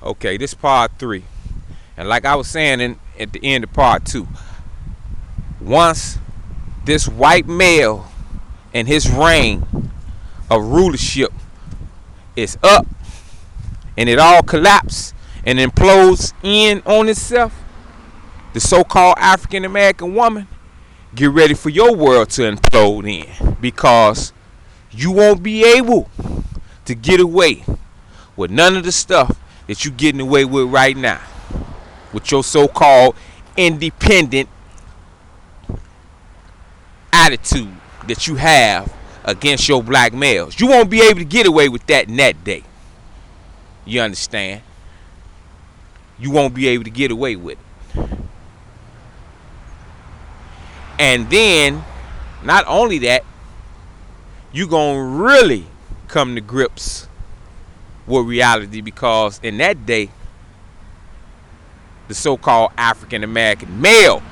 Okay, this part 3. And like I was saying at the end of part 2, once this white male and his reign of rulership is up and it all collapses and implodes in on itself, the so-called African American woman, get ready for your world to implode in, because you won't be able to get away with none of the stuff that you're getting away with right now with your so-called independent attitude that you have against your black males. You won't be able to get away with that in that day. You understand? You won't be able to get away with it. And then, not only that, you're going to really come to grips with reality, because in that day, the so-called African American male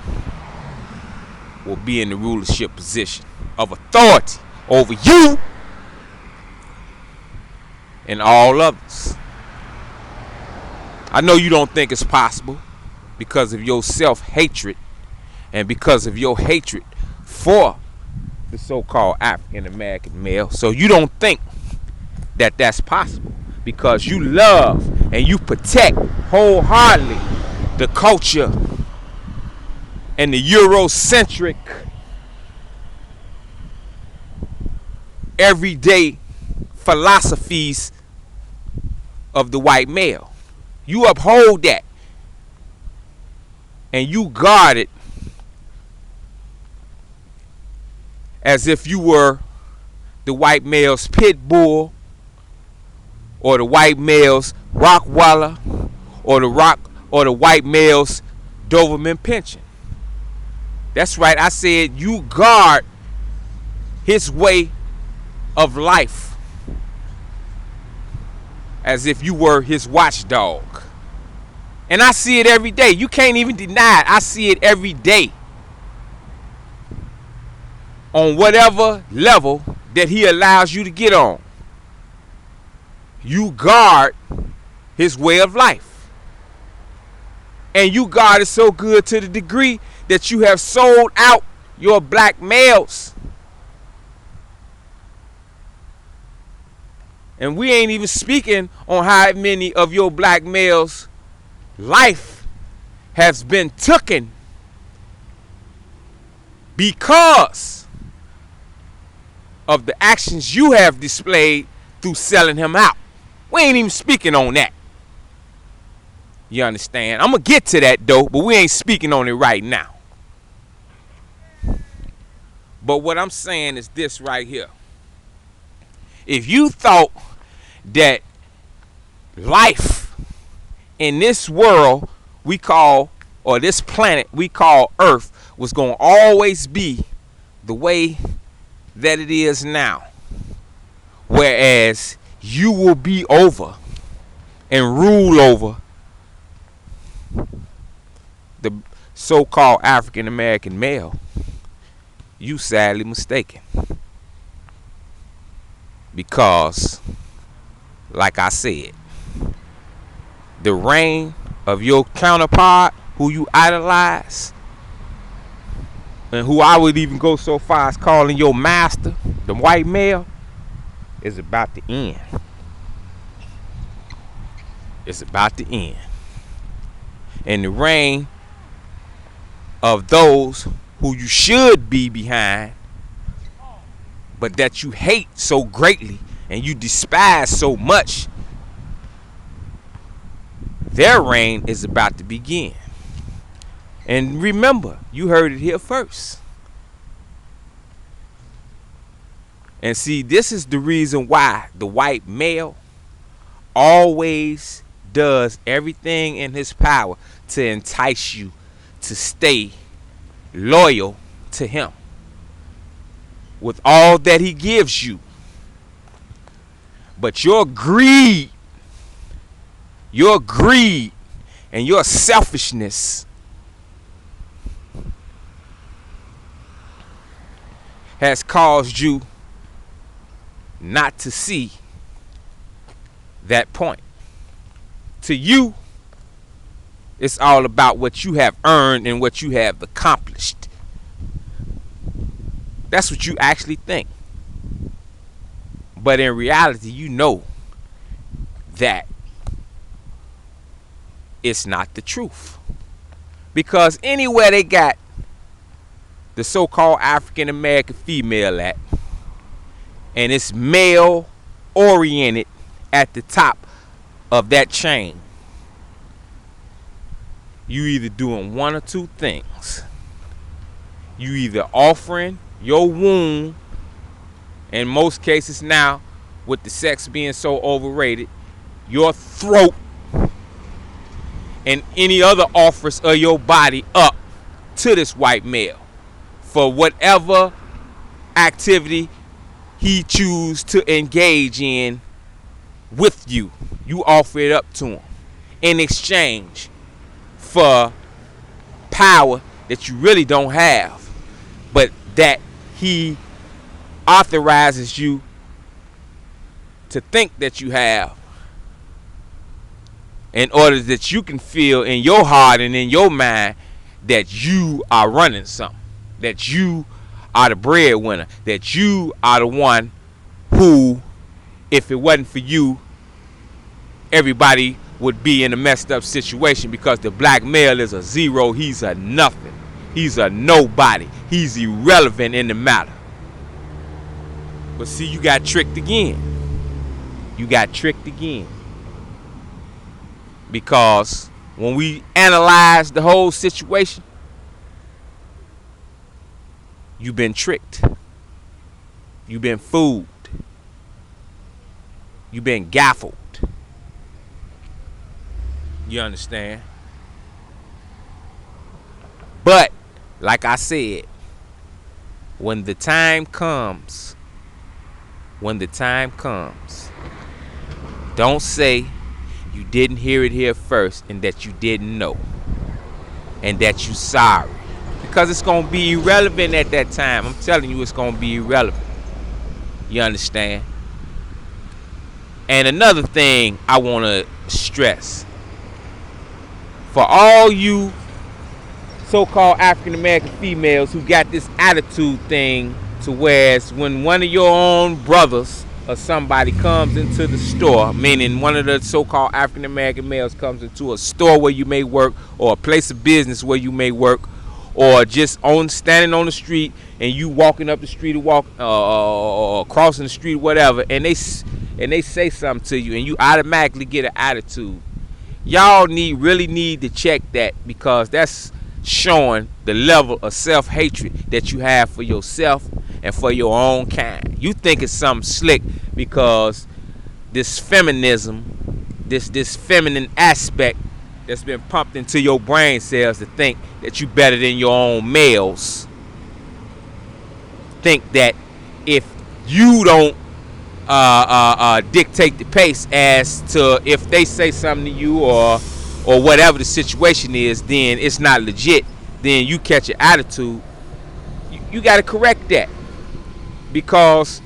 will be in the rulership position of authority over you and all others. I know you don't think it's possible because of your self-hatred and because of your hatred for the so-called African American male. So you don't think that that's possible, because you love and you protect wholeheartedly the culture and the Eurocentric everyday philosophies of the white male. You uphold that and you guard it as if you were the white male's pit bull, or the white male's Rottweiler, or the white male's Doberman Pinscher. That's right, I said you guard his way of life as if you were his watchdog. And I see it every day. You can't even deny it. I see it every day. On whatever level that he allows you to get on, you guard his way of life. And you guard it so good to the degree that you have sold out your black males. And we ain't even speaking on how many of your black males' life has been taken because of the actions you have displayed through selling him out. We ain't even speaking on that. You understand? I'm going to get to that though, but we ain't speaking on it right now. But what I'm saying is this right here. If you thought that life in this world we call, or this planet we call Earth, was going to always be the way that it is now, whereas you will be over and rule over the so-called African American male, you sadly mistaken. Because, like I said, the reign of your counterpart, who you idolize, and who I would even go so far as calling your master, the white male, is about to end. It's about to end. And the reign of those who you should be behind, but that you hate so greatly and you despise so much, their reign is about to begin. And remember, you heard it here first. And see, this is the reason why the white male always does everything in his power to entice you to stay loyal to him with all that he gives you. But your greed and your selfishness has caused you not to see that point, To you, it's all about what you have earned and what you have accomplished. That's what you actually think. But in reality, you know that it's not the truth. Because anywhere they got the so-called African American female at, and it's male oriented at the top of that chain, you either doing one or two things. You either offering your womb, in most cases now, with the sex being so overrated, your throat and any other offers of your body up to this white male for whatever activity he choose to engage in with you. You offer it up to him in exchange for power that you really don't have, but that he authorizes you to think that you have, in order that you can feel in your heart and in your mind that you are running something, that you are the breadwinner, that you are the one who, if it wasn't for you, everybody would be in a messed up situation, because the black male is a zero. He's a nothing. He's a nobody. He's irrelevant in the matter. But see, you got tricked again. You got tricked again. Because when we analyze the whole situation, you've been tricked. You've been fooled. You've been gaffled. You understand? But, like I said, when the time comes, don't say you didn't hear it here first and that you didn't know and that you sorry. Because it's going to be irrelevant at that time. I'm telling you, it's going to be irrelevant. You understand? And another thing I want to stress. For all you so-called African American females who got this attitude thing, to whereas when one of your own brothers or somebody comes into the store, meaning one of the so-called African American males comes into a store where you may work, or a place of business where you may work, or just standing on the street and you walking up the street or crossing the street, whatever, and they say something to you and you automatically get an attitude. Y'all really need to check that, because that's showing the level of self-hatred that you have for yourself and for your own kind. You think it's something slick because this feminism, this feminine aspect that's been pumped into your brain cells to think that you better than your own males. Think that if you don't dictate the pace as to if they say something to you or whatever the situation is, then it's not legit. Then you catch an attitude. You got to correct that, because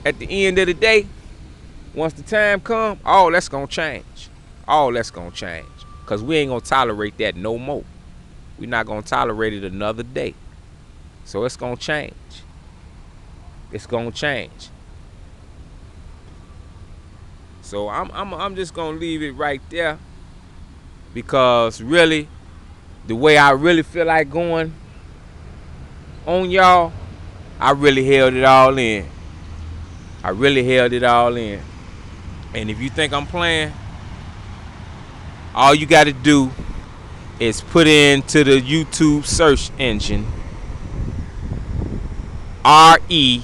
at the end of the day, once the time comes, all that's gonna change. All that's gonna change, because we ain't gonna tolerate that no more. We're not gonna tolerate it another day. So it's gonna change. It's gonna change. So I'm just gonna leave it right there, because really, the way I really feel like going on y'all, I really held it all in. And if you think I'm playing, all you gotta do is put into the YouTube search engine RE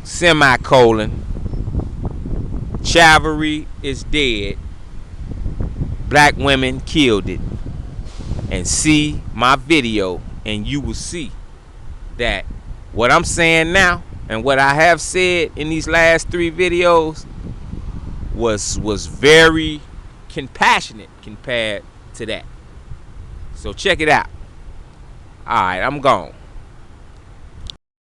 semicolon chivalry is dead, black women killed it, and see my video, and you will see that what I'm saying now and what I have said in these last 3 videos was very compassionate compared to that. So check it out. Alright, I'm gone.